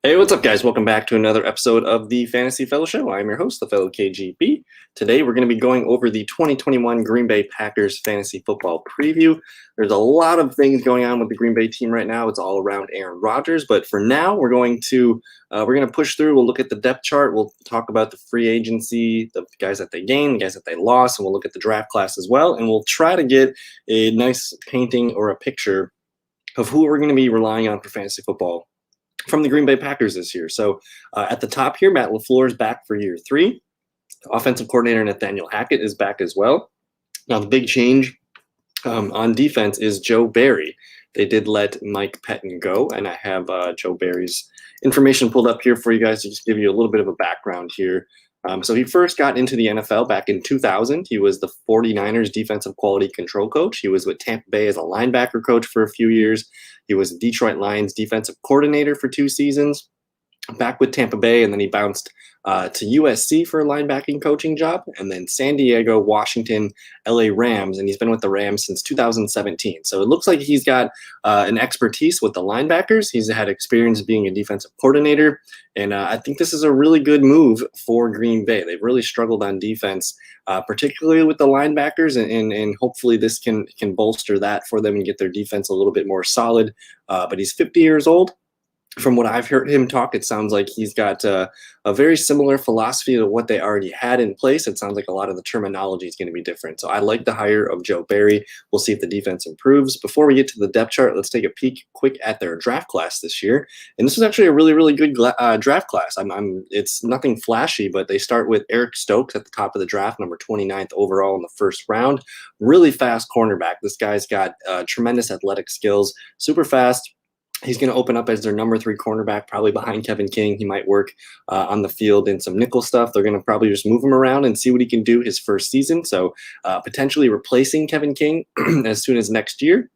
Hey, what's up, guys? Welcome back to another episode of the Fantasy Fellow Show. I'm your host, the fellow KGP. Today, we're going to be going over the 2021 Green Bay Packers fantasy football preview. There's a lot of things going on with the Green Bay team right now. It's all around Aaron Rodgers, but for now, we're going to push through. We'll look at the depth chart. We'll talk about the free agency, the guys that they gained, the guys that they lost, and we'll look at the draft class as well. And we'll try to get a nice painting or a picture of who we're going to be relying on for fantasy football from the Green Bay Packers this year. So at the top here, Matt LaFleur is back for year 3. Offensive coordinator Nathaniel Hackett is back as well. Now, the big change on defense is Joe Barry. They did let Mike Pettin go, and I have Joe Barry's information pulled up here for you guys to just give you a little bit of a background here. So he first got into the NFL back in 2000. He was the 49ers defensive quality control coach. He was with Tampa Bay as a linebacker coach for a few years. He was the Detroit Lions defensive coordinator for 2 seasons, back with Tampa Bay, and then he bounced to USC for a linebacking coaching job, and then San Diego, Washington, LA Rams, and he's been with the Rams since 2017. So it looks like he's got an expertise with the linebackers. He's had experience being a defensive coordinator, and I think this is a really good move for Green Bay. They've really struggled on defense, particularly with the linebackers, and hopefully this can bolster that for them and get their defense a little bit more solid. But he's 50 years old. From what I've heard him talk, it sounds like he's got a very similar philosophy to what they already had in place. It sounds like a lot of the terminology is going to be different. So I like the hire of Joe Barry. We'll see if the defense improves. Before we get to the depth chart, let's take a peek quick at their draft class this year. And this is actually a really, really good draft class. It's nothing flashy, but they start with Eric Stokes at the top of the draft, number 29th overall in the first round. Really fast cornerback. This guy's got tremendous athletic skills, super fast. He's going to open up as their number 3 cornerback, probably behind Kevin King. He might work on the field in some nickel stuff. They're going to probably just move him around and see what he can do his first season. So potentially replacing Kevin King as soon as next year.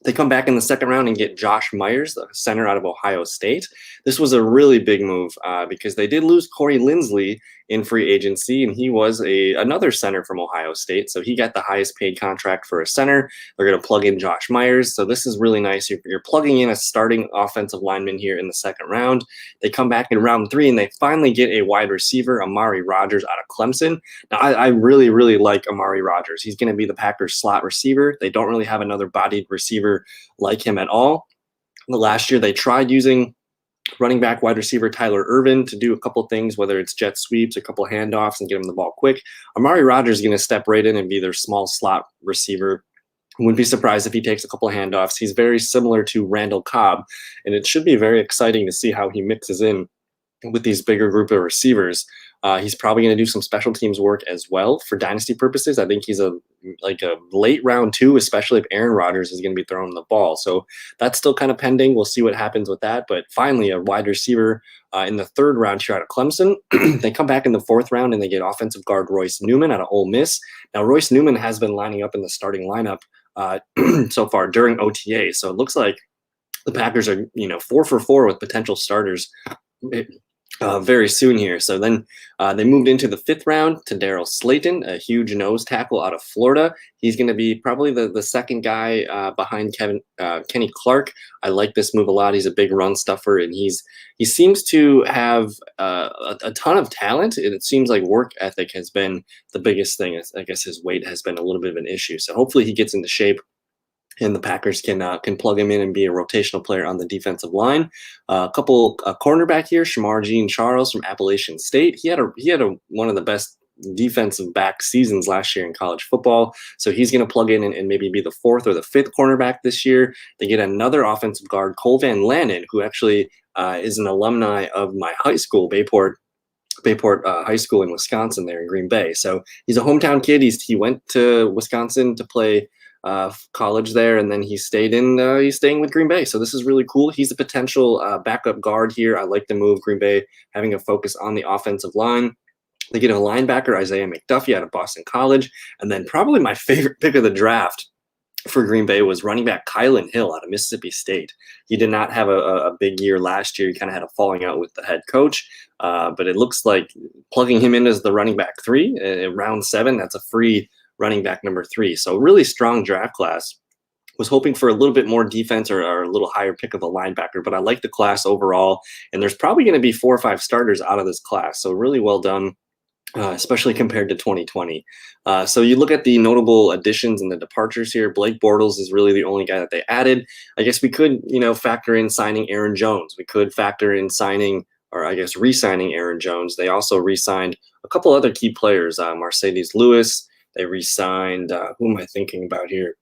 They come back in the second round and get Josh Myers, the center out of Ohio State. This was a really big move because they did lose Corey Linsley in free agency, and he was another center from Ohio State. So he got the highest paid contract for a center. They're going to plug in Josh Myers. So this is really nice. You're plugging in a starting offensive lineman here in the second round. They come back in round 3, and they finally get a wide receiver, Amari Rogers, out of Clemson. Now, I really, really like Amari Rogers. He's going to be the Packers slot receiver. They don't really have another bodied receiver like him at all. Last year, they tried using running back wide receiver Tyler Ervin to do a couple things, whether it's jet sweeps, a couple handoffs, and get him the ball quick. Amari Rogers is going to step right in and be their small slot receiver. Wouldn't be surprised if he takes a couple handoffs. He's very similar to Randall Cobb, and it should be very exciting to see how he mixes in with these bigger group of receivers. He's probably going to do some special teams work as well for dynasty purposes. I think he's a late round 2, especially if Aaron Rodgers is going to be throwing the ball. So that's still kind of pending. We'll see what happens with that. But finally, a wide receiver in the third round here out of Clemson. They come back in the fourth round and they get offensive guard Royce Newman out of Ole Miss. Now, Royce Newman has been lining up in the starting lineup so far during OTA. So it looks like the Packers are 4 for 4 with potential starters very soon here. So then they moved into the 5th round to Daryl Slayton, a huge nose tackle out of Florida. He's going to be probably the second guy behind Kenny Clark. I like this move a lot. He's a big run stuffer, and he seems to have a ton of talent. And it seems like work ethic has been the biggest thing. I guess his weight has been a little bit of an issue. So hopefully he gets into shape, and the Packers can plug him in and be a rotational player on the defensive line. A cornerback here, Shimar Jean-Charles from Appalachian State. He had one of the best defensive back seasons last year in college football. So he's going to plug in and maybe be the 4th or the 5th cornerback this year. They get another offensive guard, Colvan Lanen, who actually is an alumni of my high school, Bayport High School in Wisconsin, there in Green Bay. So he's a hometown kid. He went to Wisconsin to play college there, and then he's staying with Green Bay. So this is really cool. He's a potential backup guard here. I like the move, Green Bay having a focus on the offensive line. They get a linebacker, Isaiah McDuffie, out of Boston College. And then probably my favorite pick of the draft for Green Bay was running back Kylan Hill out of Mississippi State. He did not have a big year last year. He kind of had a falling out with the head coach. But it looks like plugging him in as the running back 3 in round 7, that's a free running back number 3. So really strong draft class Was hoping for a little bit more defense or a little higher pick of a linebacker, but I like the class overall. And there's probably going to be 4 or 5 starters out of this class. So really well done. Especially compared to 2020. So you look at the notable additions and the departures here. Blake Bortles is really the only guy that they added. I guess we could, factor in signing Aaron Jones. We could factor in signing, or I guess re-signing Aaron Jones. They also re-signed a couple other key players. Mercedes Lewis. They re-signed, who am I thinking about here?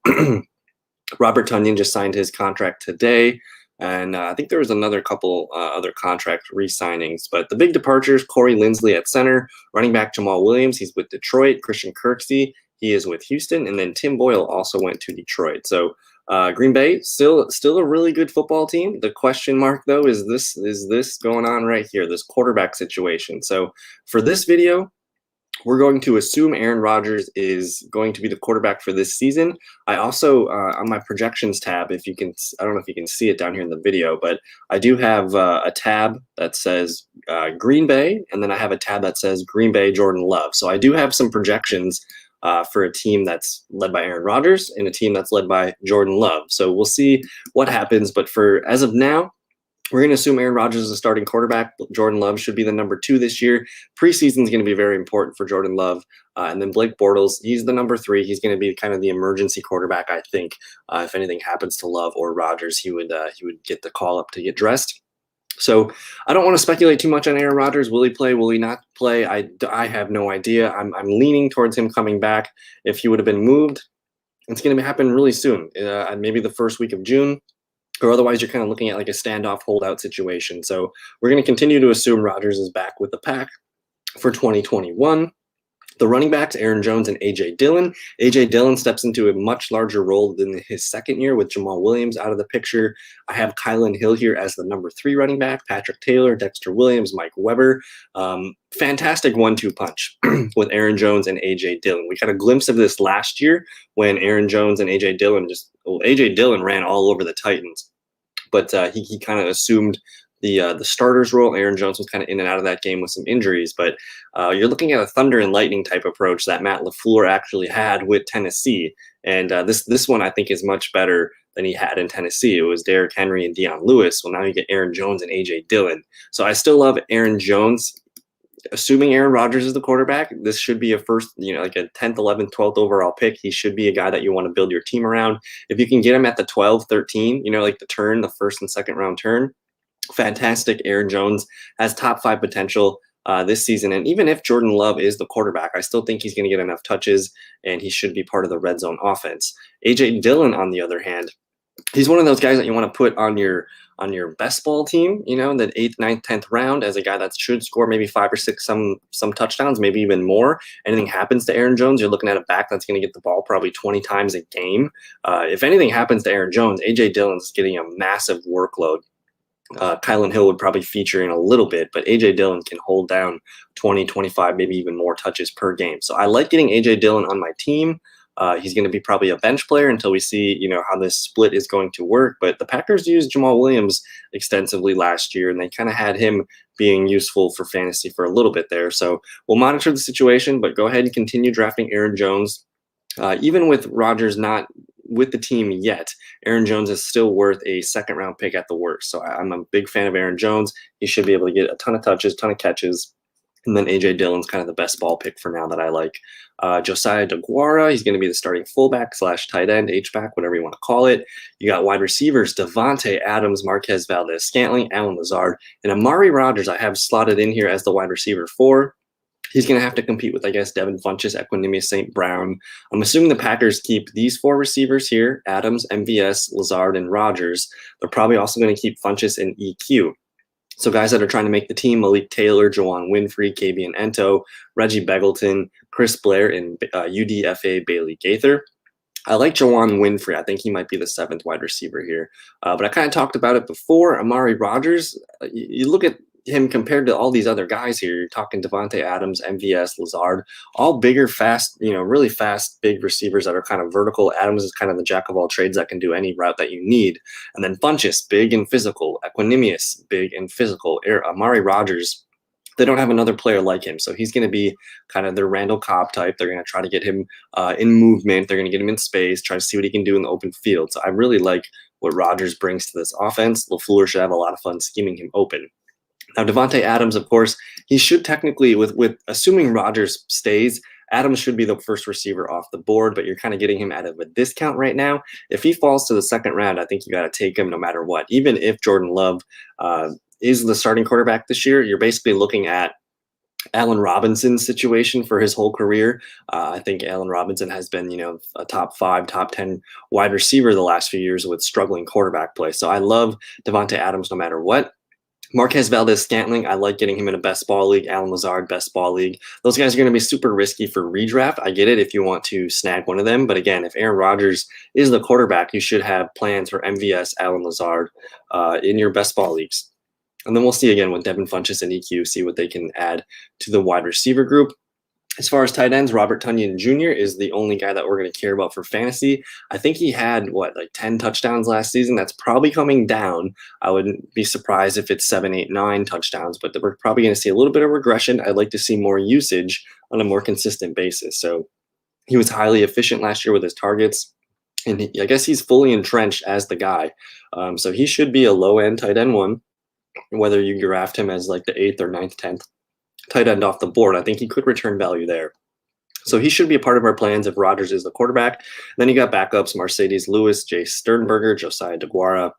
Robert Tunyan just signed his contract today. And I think there was another couple other contract re-signings. But the big departures, Corey Linsley at center, running back Jamal Williams, he's with Detroit. Christian Kirksey, he is with Houston. And then Tim Boyle also went to Detroit. So Green Bay, still a really good football team. The question mark, though, is this going on right here, this quarterback situation. So for this video, we're going to assume Aaron Rodgers is going to be the quarterback for this season. I also, on my projections tab, I don't know if you can see it down here in the video, but I do have a tab that says Green Bay, and then I have a tab that says Green Bay Jordan Love. So I do have some projections for a team that's led by Aaron Rodgers and a team that's led by Jordan Love. So we'll see what happens, but as of now, we're going to assume Aaron Rodgers is a starting quarterback. Jordan Love should be the number 2 this year. Preseason is going to be very important for Jordan Love. And then Blake Bortles, he's the number 3. He's going to be kind of the emergency quarterback, I think. If anything happens to Love or Rodgers, he would get the call up to get dressed. So I don't want to speculate too much on Aaron Rodgers. Will he play? Will he not play? I have no idea. I'm leaning towards him coming back. If he would have been moved, it's going to happen really soon, maybe the first week of June. Or otherwise, you're kind of looking at like a standoff holdout situation. So we're going to continue to assume Rodgers is back with the pack for 2021. The running backs, Aaron Jones and A.J. Dillon. A.J. Dillon steps into a much larger role than his second year with Jamal Williams out of the picture. I have Kylan Hill here as the number 3 running back, Patrick Taylor, Dexter Williams, Mike Weber. Fantastic 1-2 punch with Aaron Jones and A.J. Dillon. We got a glimpse of this last year when Aaron Jones and A.J. Dillon A.J. Dillon ran all over the Titans, but he kind of assumed the starter's role. Aaron Jones was kind of in and out of that game with some injuries, but you're looking at a thunder and lightning type approach that Matt LaFleur actually had with Tennessee, and this one I think is much better than he had in Tennessee. It was Derrick Henry and Dion Lewis. Well, now you get Aaron Jones and A.J. Dillon. So I still love Aaron Jones. Assuming Aaron Rodgers is the quarterback, this should be a first, like a 10th, 11th, 12th overall pick. He should be a guy that you want to build your team around. If you can get him at the 12, 13, like the turn, the first and second round turn, fantastic. Aaron Jones has top 5 potential this season. And even if Jordan Love is the quarterback, I still think he's going to get enough touches and he should be part of the red zone offense. A.J. Dillon, on the other hand, he's one of those guys that you want to put on your best ball team, the 8th, 9th, 10th round as a guy that should score maybe 5 or 6, some touchdowns, maybe even more. Anything happens to Aaron Jones, you're looking at a back that's going to get the ball probably 20 times a game. If anything happens to Aaron Jones, A.J. Dillon's getting a massive workload. Kylan Hill would probably feature in a little bit, but A.J. Dillon can hold down 20, 25, maybe even more touches per game. So I like getting A.J. Dillon on my team. He's going to be probably a bench player until we see, how this split is going to work. But the Packers used Jamal Williams extensively last year, and they kind of had him being useful for fantasy for a little bit there. So we'll monitor the situation, but go ahead and continue drafting Aaron Jones. Even with Rodgers not with the team yet, Aaron Jones is still worth a 2nd round pick at the worst. So I'm a big fan of Aaron Jones. He should be able to get a ton of touches, ton of catches. And then A.J. Dillon's kind of the best ball pick for now that I like. Josiah DeGuara, he's going to be the starting fullback / tight end, H-back, whatever you want to call it. You got wide receivers, Devonte Adams, Marquez Valdes-Scantling, Alan Lazard, and Amari Rogers I have slotted in here as the wide receiver 4. He's going to have to compete with, I guess, Devin Funchess, Equanimeous St. Brown. I'm assuming the Packers keep these 4 receivers here, Adams, MVS, Lazard, and Rogers. They're probably also going to keep Funchess and EQ. So guys that are trying to make the team, Malik Taylor, Juwan Winfrey, KB and Ento, Reggie Beggleton, Chris Blair, and UDFA Bailey Gaither. I like Juwan Winfrey. I think he might be the 7th wide receiver here. But I kind of talked about it before. Amari Rogers, you look at him compared to all these other guys here. You're talking Devonte Adams, MVS, Lazard, all bigger, fast, really fast, big receivers that are kind of vertical. Adams is kind of the jack of all trades that can do any route that you need. And then Funchess, big and physical. Equanimeous, big and physical. Amari Rogers, they don't have another player like him. So he's going to be kind of their Randall Cobb type. They're going to try to get him in movement. They're going to get him in space, try to see what he can do in the open field. So I really like what Rogers brings to this offense. LaFleur should have a lot of fun scheming him open. Now, Devonte Adams, of course, he should technically, with assuming Rogers stays, Adams should be the first receiver off the board, but you're kind of getting him at a discount right now. If he falls to the second round, I think you got to take him no matter what. Even if Jordan Love is the starting quarterback this year, you're basically looking at Allen Robinson's situation for his whole career. I think Allen Robinson has been, a top 5, top 10 wide receiver the last few years with struggling quarterback play. So I love Devonta Adams no matter what. Marquez Valdes-Scantling, I like getting him in a best ball league. Alan Lazard, best ball league. Those guys are going to be super risky for redraft. I get it if you want to snag one of them. But again, if Aaron Rodgers is the quarterback, you should have plans for MVS, Alan Lazard in your best ball leagues. And then we'll see again with Devin Funchess and EQ, see what they can add to the wide receiver group. As far as tight ends, Robert Tunyan Jr. is the only guy that we're going to care about for fantasy. I think he had, 10 touchdowns last season? That's probably coming down. I wouldn't be surprised if it's 7, 8, 9 touchdowns, but we're probably going to see a little bit of regression. I'd like to see more usage on a more consistent basis. So he was highly efficient last year with his targets, and I guess he's fully entrenched as the guy. So he should be a low-end tight end one, whether you draft him as like the 8th or 9th, 10th tight end off the board. I think he could return value there. So he should be a part of our plans if Rodgers is the quarterback. Then you got backups, Mercedes Lewis, Jay Sternberger, Josiah DeGuara,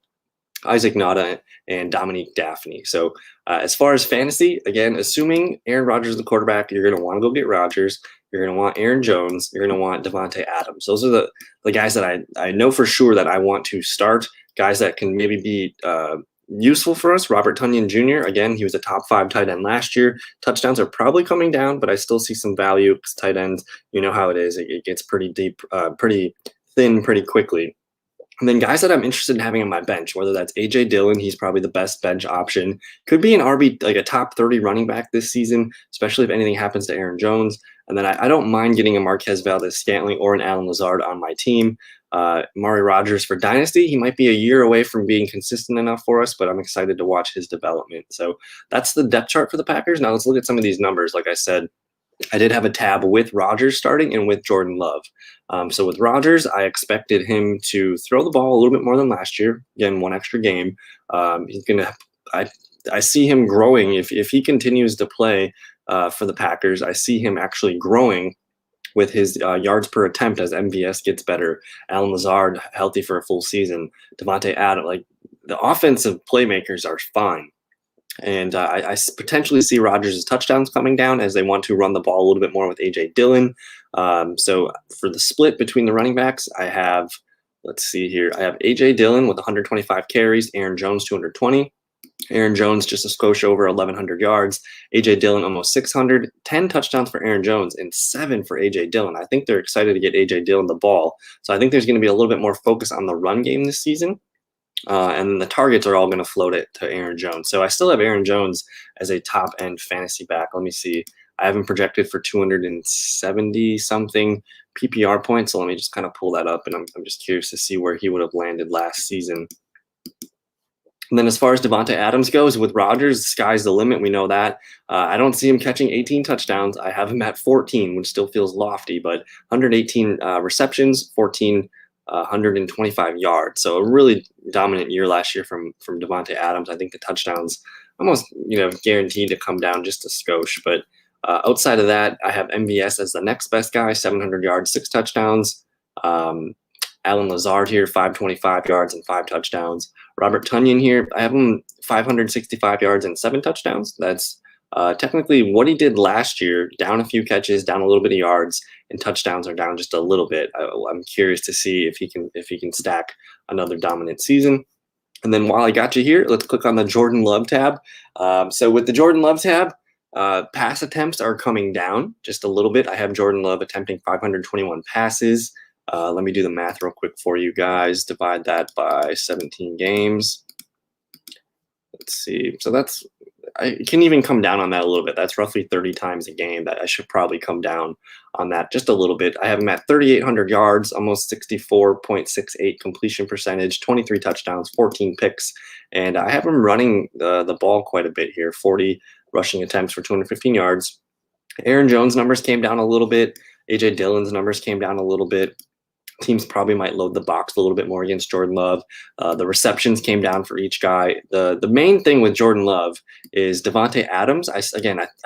Isaac Nada, and Dominique Daphne. So as far as fantasy, again, assuming Aaron Rodgers is the quarterback, you're going to want to go get Rodgers. You're going to want Aaron Jones. You're going to want Devonte Adams. Those are the guys that I know for sure that I want to start, guys that can maybe be useful for us. Robert Tunyan Jr., again, he was a top 5 tight end last year. Touchdowns are probably coming down, but I still see some value because tight ends, you know how it is. It gets pretty deep, pretty thin pretty quickly. And then guys that I'm interested in having on my bench, whether that's A.J. Dillon, he's probably the best bench option. Could be an RB, like a top 30 running back this season, especially if anything happens to Aaron Jones. And then I don't mind getting a Marquez Valdes-Scantling or an Alan Lazard on my team. Amari Rogers for Dynasty, he might be a year away from being consistent enough for us, but I'm excited to watch his development. So that's the depth chart for the Packers. Now let's look at some of these numbers. Like I said, I did have a tab with Rodgers starting and with Jordan Love. So with Rodgers, I expected him to throw the ball a little bit more than last year. Again, one extra game. He's gonna. I see him growing if he continues to play for the Packers. I see him actually growing with his yards per attempt as MVS gets better. Alan Lazard healthy for a full season. Devonte Adams, like the offensive playmakers are fine. And I potentially see Rodgers' touchdowns coming down as they want to run the ball a little bit more with A.J. Dillon. So for the split between the running backs, I have, let's see here, I have A.J. Dillon with 125 carries, Aaron Jones 220. Aaron Jones just a skosh over 1,100 yards. A.J. Dillon almost 600. 10 touchdowns for Aaron Jones and 7 for A.J. Dillon. I think they're excited to get A.J. Dillon the ball. So I think there's going to be a little bit more focus on the run game this season. And the targets are all going to float it to Aaron Jones. So I still have Aaron Jones as a top-end fantasy back. Let me see. I have him projected for 270-something PPR points. So let me just kind of pull that up, and I'm just curious to see where he would have landed last season. And then as far as Devonta Adams goes, with Rodgers, the sky's the limit. We know that. I don't see him catching 18 touchdowns. I have him at 14, which still feels lofty, but 118 receptions, 125 yards. So a really dominant year last year from Devonta Adams. I think the touchdowns almost guaranteed to come down just a skosh. But outside of that, I have MVS as the next best guy, 700 yards, 6 touchdowns. Alan Lazard here, 525 yards and 5 touchdowns. Robert Tunyan here, I have him 565 yards and 7 touchdowns. That's technically what he did last year, down a few catches, down a little bit of yards, and touchdowns are down just a little bit. I'm curious to see if he can stack another dominant season. And then while I got you here, let's click on the Jordan Love tab. So with the Jordan Love tab, pass attempts are coming down just a little bit. I have Jordan Love attempting 521 passes. Let me do the math real quick for you guys. Divide that by 17 games. Let's see. So I can even come down on that a little bit. That's roughly 30 times a game that I should probably come down on that just a little bit. I have him at 3,800 yards, almost 64.68 completion percentage, 23 touchdowns, 14 picks. And I have him running the ball quite a bit here, rushing attempts for 215 yards. Aaron Jones' numbers came down a little bit. A.J. Dillon's numbers came down a little bit. Teams probably might load the box a little bit more against Jordan Love. The receptions came down for each guy. The main thing with Jordan Love is Devonte Adams. I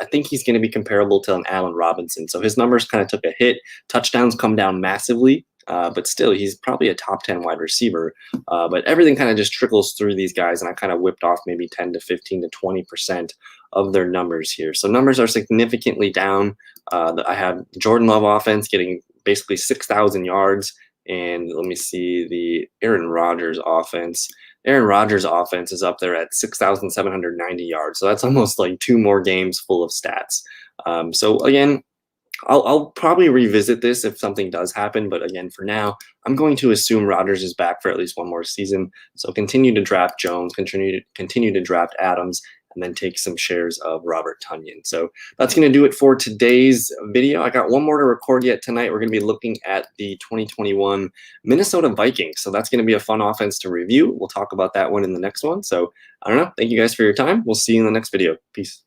think he's going to be comparable to an Allen Robinson. So his numbers kind of took a hit. Touchdowns come down massively, but still he's probably a top 10 wide receiver. But everything kind of just trickles through these guys, and I kind of whipped off maybe 10 to 15 to 20% of their numbers here. So numbers are significantly down. I have Jordan Love offense getting basically 6,000 yards. And let me see the Aaron Rodgers offense. Aaron Rodgers offense is up there at 6,790 yards. So that's almost like 2 more games full of stats. So again, I'll probably revisit this if something does happen. But again, for now, I'm going to assume Rodgers is back for at least 1 more season. So continue to draft Jones, continue to draft Adams, and then take some shares of Robert Tunyan. So that's going to do it for today's video. I got 1 more to record yet tonight. We're going to be looking at the 2021 Minnesota Vikings. So that's going to be a fun offense to review. We'll talk about that one in the next one. So I don't know. Thank you guys for your time. We'll see you in the next video. Peace.